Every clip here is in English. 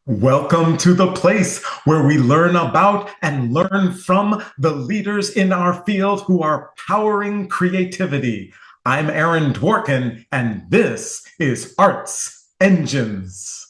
Welcome to the place where we learn about and learn from the leaders in our field who are powering creativity. I'm Aaron Dworkin, and this is Arts Engines.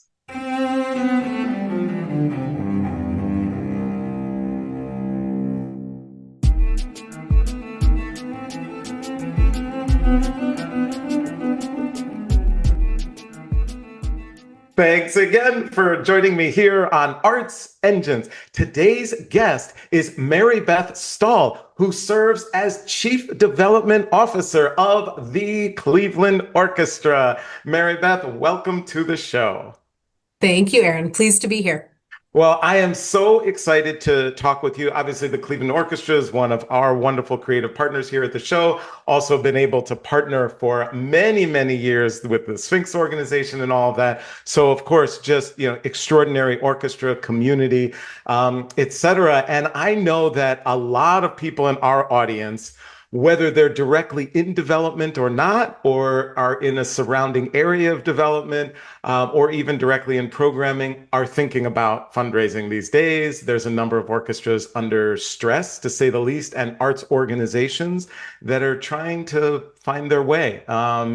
Thanks again for joining me here on Arts Engines. Today's guest is Maribeth Stahl, who serves as Chief Development Officer of the Cleveland Orchestra. Maribeth, welcome to the show. Thank you, Aaron. Pleased to be here. Well, I am so excited to talk with you. Obviously, the Cleveland Orchestra is one of our wonderful creative partners here at the show. Also been able to partner for many, many years with the Sphinx organization and all of that. So, of course, just, extraordinary orchestra community, et cetera. And I know that a lot of people in our audience, whether they're directly in development or not, or are in a surrounding area of development, or even directly in programming, are thinking about fundraising these days. There's a number of orchestras under stress, to say the least, and arts organizations that are trying to find their way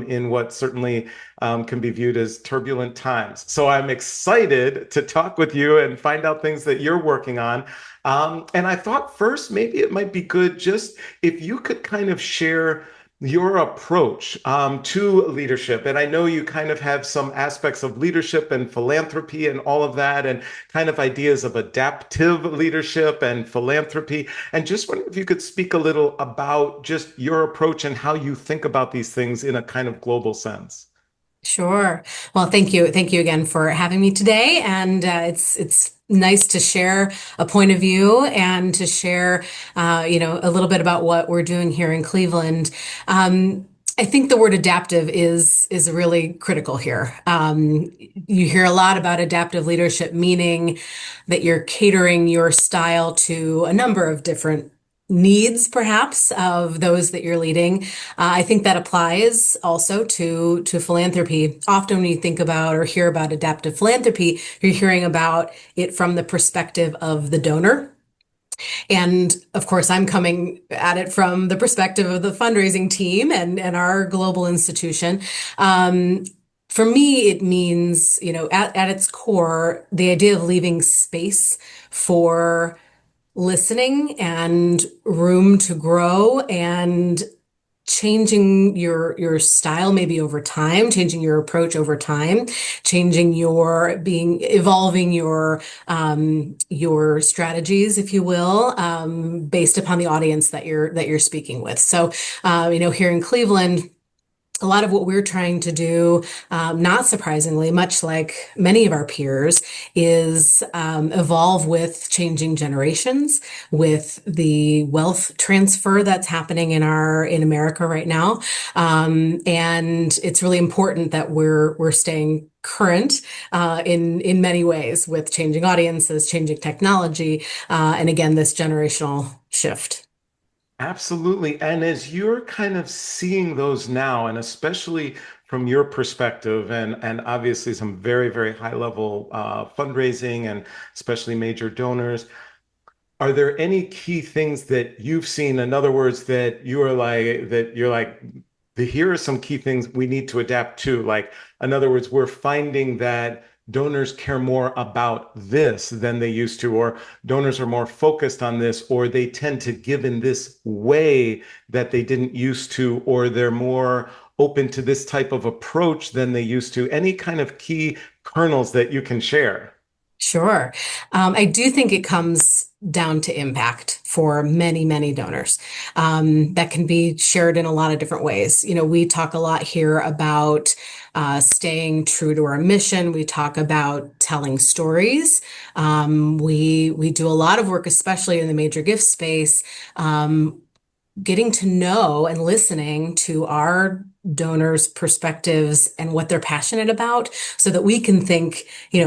in what certainly can be viewed as turbulent times. So I'm excited to talk with you and find out things that you're working on. And I thought first, maybe it might be good just if you could kind of share your approach to leadership. And I know you kind of have some aspects of leadership and philanthropy and all of that, and kind of ideas of adaptive leadership and philanthropy. And just wonder if you could speak a little about just your approach and how you think about these things in a kind of global sense. Sure. Well, thank you. Thank you again for having me today. And it's nice to share a point of view and to share, a little bit about what we're doing here in Cleveland. I think the word adaptive is really critical here. You hear a lot about adaptive leadership, meaning that you're catering your style to a number of different needs, perhaps, of those that you're leading. I think that applies also to philanthropy. Often when you think about or hear about adaptive philanthropy, you're hearing about it from the perspective of the donor. And of course, I'm coming at it from the perspective of the fundraising team and our global institution. For me, it means, at its core, the idea of leaving space for listening and room to grow and changing your style maybe over time, changing your approach over time, changing evolving your strategies, if you will, based upon the audience that you're speaking with. So, here in Cleveland, a lot of what we're trying to do, not surprisingly, much like many of our peers, is evolve with changing generations, with the wealth transfer that's happening in America right now, and it's really important that we're staying current in many ways with changing audiences, changing technology, and again this generational shift. Absolutely. And as you're kind of seeing those now, and especially from your perspective, and obviously some very, very high level fundraising and especially major donors, are there any key things that you've seen? In other words, that you're like, here are some key things we need to adapt to. Like, in other words, we're finding that donors care more about this than they used to, or donors are more focused on this, or they tend to give in this way that they didn't used to, or they're more open to this type of approach than they used to. Any kind of key kernels that you can share? Sure. I do think it comes down to impact for many, many donors. That can be shared in a lot of different ways. We talk a lot here about staying true to our mission. We talk about telling stories. We do a lot of work, especially in the major gift space, getting to know and listening to our donors' perspectives and what they're passionate about, so that we can think,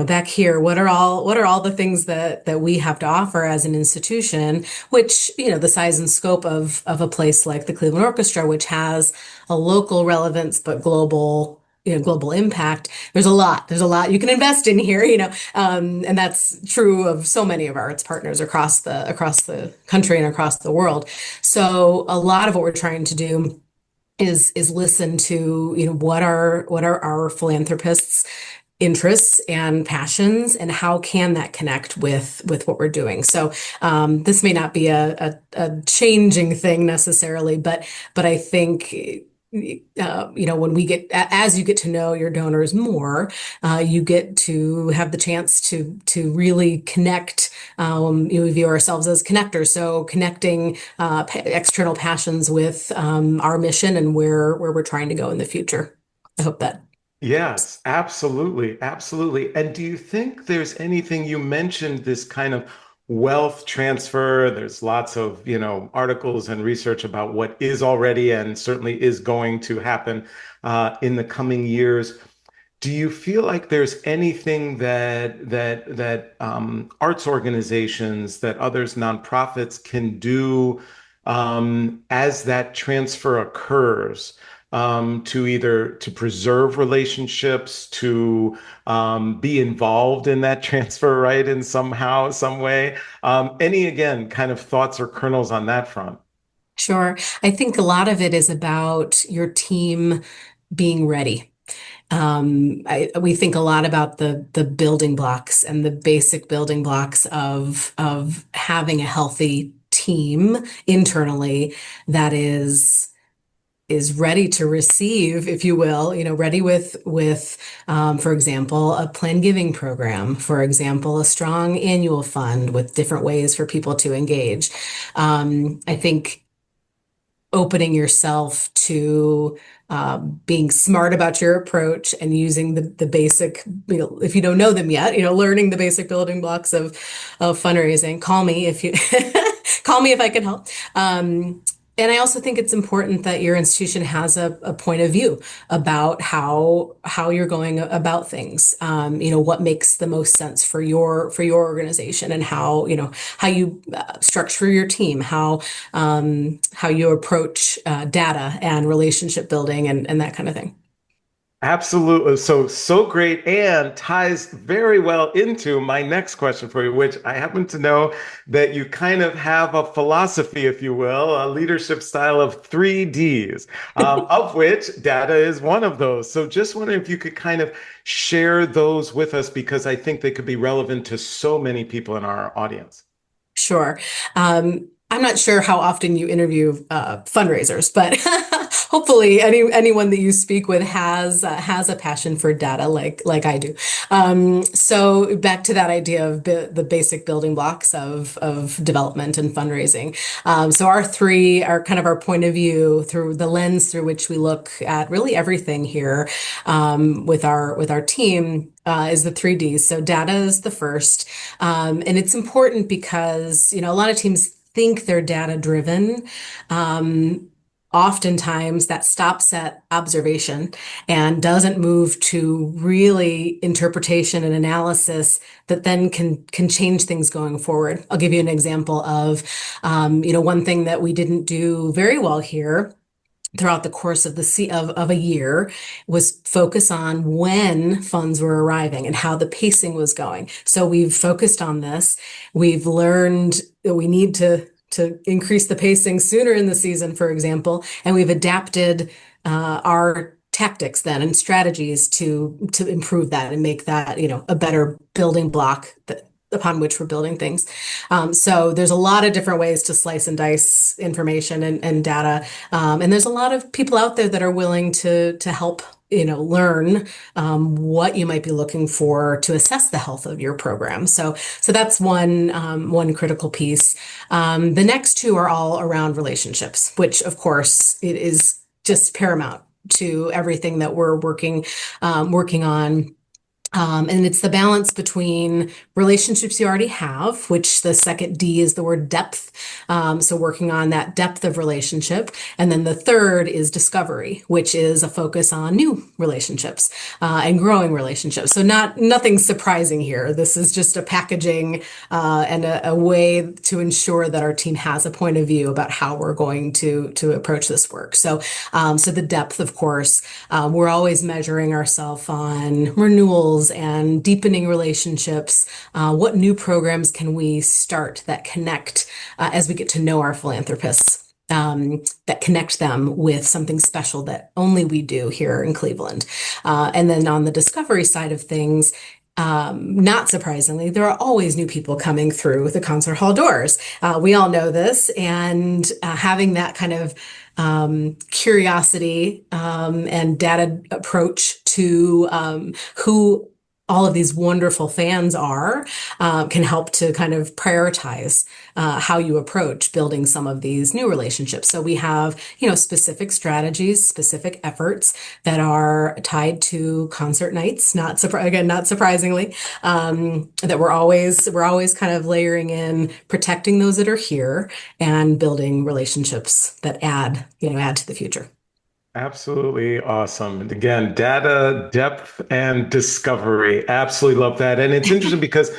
back here, what are all the things that we have to offer as an institution, which, the size and scope of a place like the Cleveland Orchestra, which has a local relevance but global global impact, there's a lot you can invest in here, and that's true of so many of our arts partners across the country and across the world. So a lot of what we're trying to do is listen to, what are our philanthropists' interests and passions, and how can that connect with what we're doing. So this may not be a changing thing necessarily, but I think when as you get to know your donors more, you get to have the chance to really connect. We view ourselves as connectors, so connecting external passions with our mission and where we're trying to go in the future. I hope that. Yes, absolutely. Absolutely. And do you think there's anything you mentioned this kind of wealth transfer? There's lots of, articles and research about what is already and certainly is going to happen in the coming years. Do you feel like there's anything that arts organizations, that others, nonprofits can do as that transfer occurs, to either to preserve relationships, to be involved in that transfer, right, in somehow, some way? Any again kind of thoughts or kernels on that front? Sure. I think a lot of it is about your team being ready. We think a lot about the building blocks and the basic building blocks of having a healthy team internally that is ready to receive, if you will, ready with for example, a planned giving program, for example, a strong annual fund with different ways for people to engage. I think opening yourself to being smart about your approach and using the basic, if you don't know them yet, learning the basic building blocks of fundraising. Call me if you call me if I can help. And I also think it's important that your institution has a point of view about how you're going about things. What makes the most sense for your organization, and how you structure your team, how you approach data and relationship building and that kind of thing. Absolutely. So great, and ties very well into my next question for you, which I happen to know that you kind of have a philosophy, if you will, a leadership style of 3 Ds, of which data is one of those. So just wondering if you could kind of share those with us, because I think they could be relevant to so many people in our audience. Sure. I'm not sure how often you interview fundraisers, but hopefully anyone that you speak with has a passion for data like I do. So back to that idea of the basic building blocks of development and fundraising. So our three are kind of our point of view through the lens through which we look at really everything here with our team. Is the 3 Ds. So data is the first. And it's important because, a lot of teams think they're data driven. Oftentimes that stops at observation and doesn't move to really interpretation and analysis that then can change things going forward. I'll give you an example of, one thing that we didn't do very well here throughout the course of a year was focus on when funds were arriving and how the pacing was going. So we've focused on this. We've learned that we need to increase the pacing sooner in the season, for example, and we've adapted our tactics then and strategies to improve that and make that a better building block upon which we're building things. So there's a lot of different ways to slice and dice information and data. And there's a lot of people out there that are willing to help, learn what you might be looking for to assess the health of your program. So that's one critical piece. The next two are all around relationships, which of course it is just paramount to everything that we're working on. And it's the balance between relationships you already have, which the second D is the word depth. So working on that depth of relationship. And then the third is discovery, which is a focus on new relationships and growing relationships. So nothing surprising here. This is just a packaging and a way to ensure that our team has a point of view about how we're going to approach this work. So the depth, of course, we're always measuring ourselves on renewals and deepening relationships. What new programs can we start that connect as we get to know our philanthropists? That connect them with something special that only we do here in Cleveland. And then on the discovery side of things, not surprisingly, there are always new people coming through the concert hall doors. We all know this, and having that kind of curiosity and data approach to who all of these wonderful fans are can help to kind of prioritize how you approach building some of these new relationships. So we have, specific strategies, specific efforts that are tied to concert nights. Not surprisingly, that we're always kind of layering in, protecting those that are here and building relationships that add to the future. Absolutely awesome. And again, data, depth, and discovery. Absolutely love that. And it's interesting because,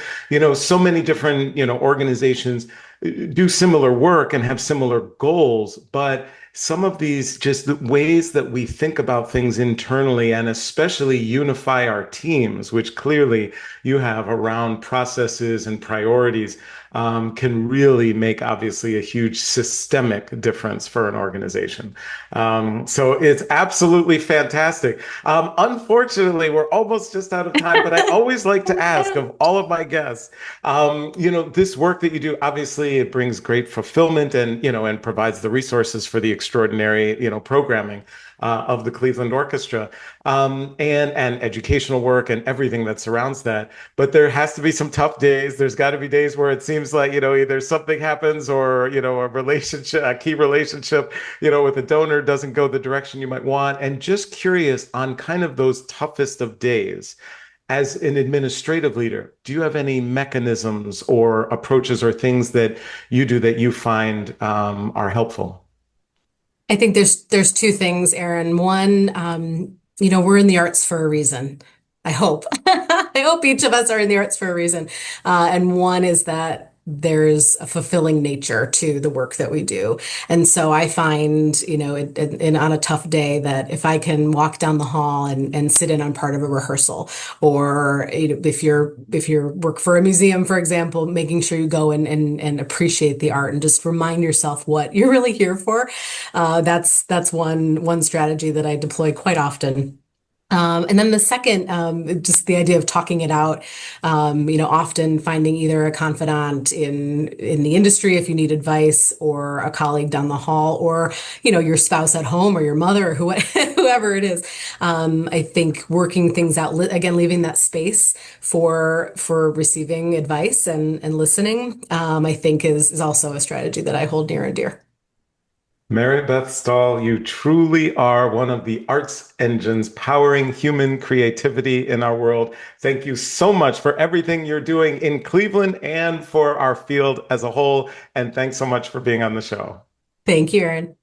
so many different, organizations do similar work and have similar goals, but some of these just the ways that we think about things internally and especially unify our teams, which clearly you have around processes and priorities, can really make obviously a huge systemic difference for an organization. So it's absolutely fantastic. Unfortunately, we're almost just out of time, but I always like to ask of all of my guests, this work that you do, obviously it brings great fulfillment and provides the resources for the extraordinary, programming of the Cleveland Orchestra, and educational work and everything that surrounds that. But there has to be some tough days. There's got to be days where it seems like, either something happens or, a key relationship, with a donor doesn't go the direction you might want. And just curious on kind of those toughest of days. As an administrative leader, do you have any mechanisms or approaches or things that you do that you find are helpful? I think there's two things, Aaron. One, we're in the arts for a reason. I hope. I hope each of us are in the arts for a reason. And one is that there's a fulfilling nature to the work that we do. And so I find, on a tough day that if I can walk down the hall and sit in on part of a rehearsal, or if you're work for a museum, for example, making sure you go and appreciate the art and just remind yourself what you're really here for. That's one strategy that I deploy quite often. And then the second, just the idea of talking it out, often finding either a confidant in the industry if you need advice, or a colleague down the hall, or, your spouse at home, or your mother, or whoever it is. I think working things out, again, leaving that space for receiving advice and listening, I think is also a strategy that I hold near and dear. Maribeth Stahl, you truly are one of the arts engines powering human creativity in our world. Thank you so much for everything you're doing in Cleveland and for our field as a whole. And thanks so much for being on the show. Thank you, Aaron.